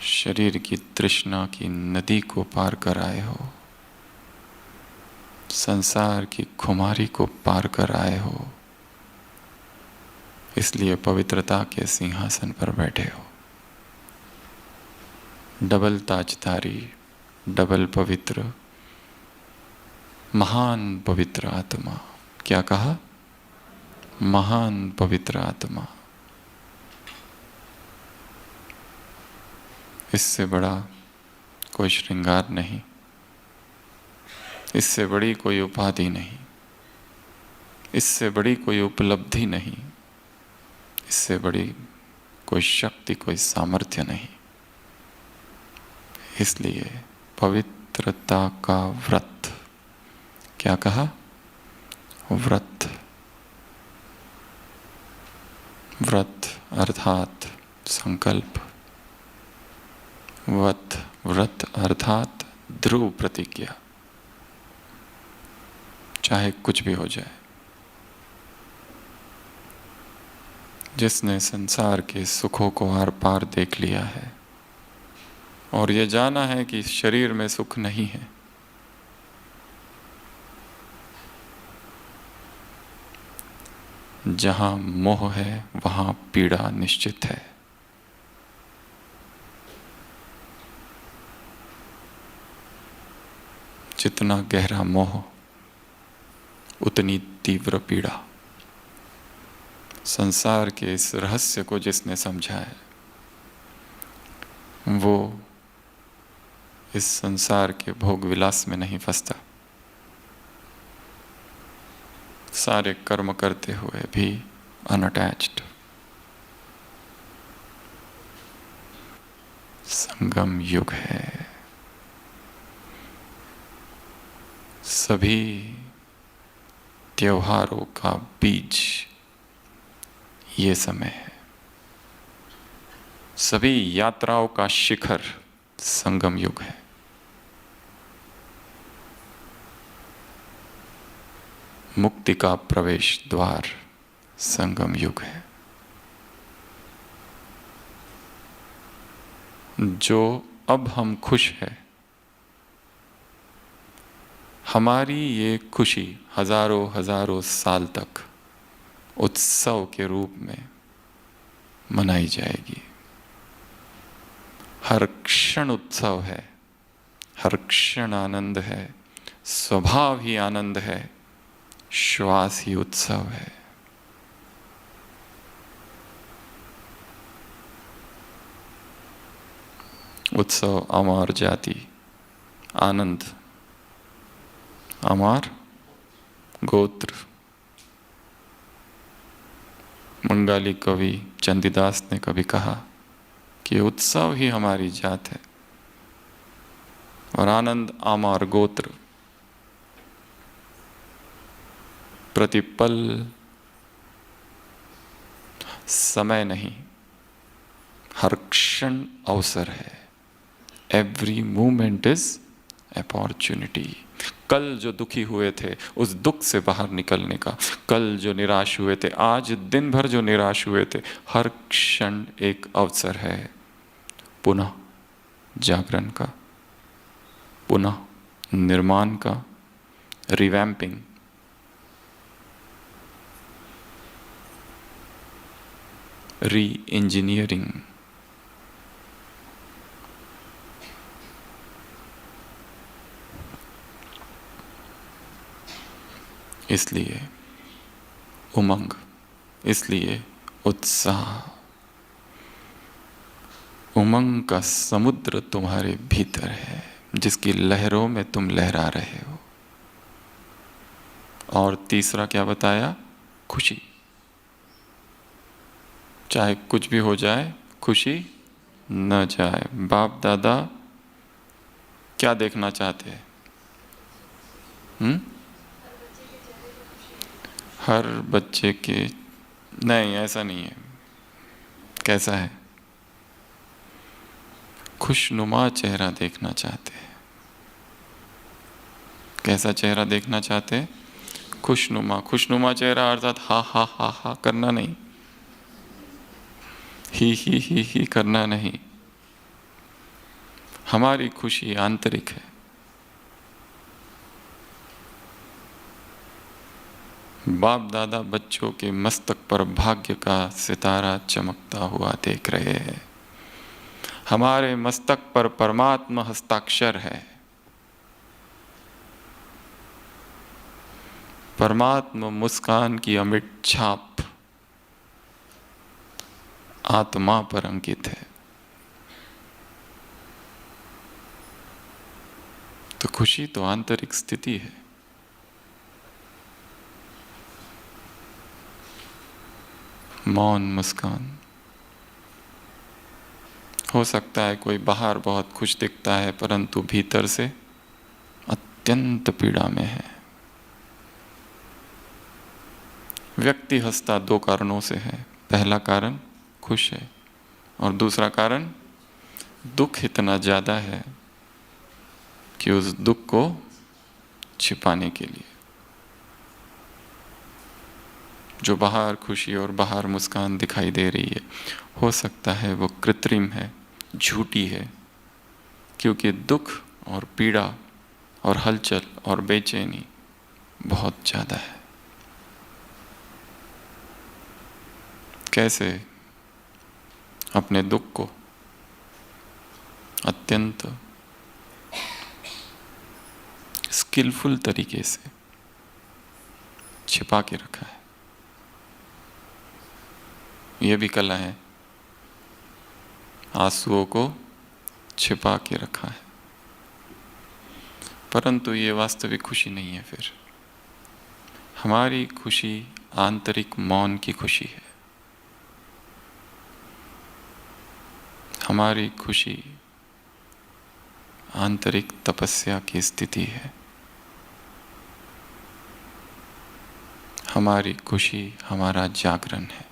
शरीर की तृष्णा की नदी को पार कर आए हो, संसार की खुमारी को पार कर आए हो, इसलिए पवित्रता के सिंहासन पर बैठे हो। डबल ताजधारी, डबल पवित्र, महान पवित्र आत्मा। क्या कहा? महान पवित्र आत्मा। इससे बड़ा कोई श्रृंगार नहीं, इससे बड़ी कोई उपाधि नहीं, इससे बड़ी कोई उपलब्धि नहीं, इससे बड़ी कोई शक्ति, कोई सामर्थ्य नहीं। इसलिए पवित्रता का व्रत। क्या कहा? व्रत। व्रत अर्थात संकल्प, व्रत अर्थात ध्रुव प्रतिज्ञा। चाहे कुछ भी हो जाए, जिसने संसार के सुखों को आर पार देख लिया है और ये जाना है कि शरीर में सुख नहीं है, जहां मोह है वहां पीड़ा निश्चित है। जितना गहरा मोह उतनी तीव्र पीड़ा। संसार के इस रहस्य को जिसने समझा है, वो इस संसार के भोग विलास में नहीं फंसता। सारे कर्म करते हुए भी अनअटैच्ड। संगम युग है। सभी त्योहारों का बीज ये समय है। सभी यात्राओं का शिखर संगम युग है। मुक्ति का प्रवेश द्वार संगम युग है। जो अब हम खुश हैं, हमारी ये खुशी हजारों हजारों साल तक उत्सव के रूप में मनाई जाएगी। हर क्षण उत्सव है, हर क्षण आनंद है, स्वभाव ही आनंद है, श्वास ही उत्सव है। उत्सव अमर जाति, आनंद अमर गोत्र। बंगाली कवि चंडीदास ने कभी कहा कि उत्सव ही हमारी जात है और आनंद अमर गोत्र। प्रतिपल समय नहीं, हर क्षण अवसर है। Every moment is opportunity. कल जो दुखी हुए थे उस दुख से बाहर निकलने का, कल जो निराश हुए थे, आज दिन भर जो निराश हुए थे, हर क्षण एक अवसर है पुनः जागरण का, पुनः निर्माण का, रिवैम्पिंग। री इंजीनियरिंग। इसलिए उमंग, इसलिए उत्साह। उमंग का समुद्र तुम्हारे भीतर है, जिसकी लहरों में तुम लहरा रहे हो। और तीसरा क्या बताया? खुशी। चाहे कुछ भी हो जाए, खुशी न जाए। बाप दादा क्या देखना चाहते हैं? हर बच्चे के, नहीं ऐसा नहीं है। कैसा है? खुशनुमा चेहरा देखना चाहते हैं। कैसा चेहरा देखना चाहते हैं? खुशनुमा। खुशनुमा चेहरा अर्थात हा हा हा हा करना नहीं, ही करना नहीं। हमारी खुशी आंतरिक है। बाप दादा बच्चों के मस्तक पर भाग्य का सितारा चमकता हुआ देख रहे हैं। हमारे मस्तक पर परमात्मा हस्ताक्षर है। परमात्मा मुस्कान की अमिट छाप आत्मा पर अंकित है। तो खुशी तो आंतरिक स्थिति है। मौन मुस्कान। हो सकता है कोई बाहर बहुत खुश दिखता है परंतु भीतर से अत्यंत पीड़ा में है। व्यक्ति हंसता दो कारणों से है। पहला कारण खुश है और दूसरा कारण दुख इतना ज़्यादा है कि उस दुख को छिपाने के लिए। जो बाहर खुशी और बाहर मुस्कान दिखाई दे रही है, हो सकता है वो कृत्रिम है, झूठी है, क्योंकि दुख और पीड़ा और हलचल और बेचैनी बहुत ज़्यादा है। कैसे अपने दुख को अत्यंत स्किलफुल तरीके से छिपा के रखा है, यह भी कला है। आंसुओं को छिपा के रखा है, परंतु ये वास्तविक खुशी नहीं है। फिर हमारी खुशी आंतरिक मौन की खुशी है। हमारी खुशी आंतरिक तपस्या की स्थिति है। हमारी खुशी हमारा जागरण है।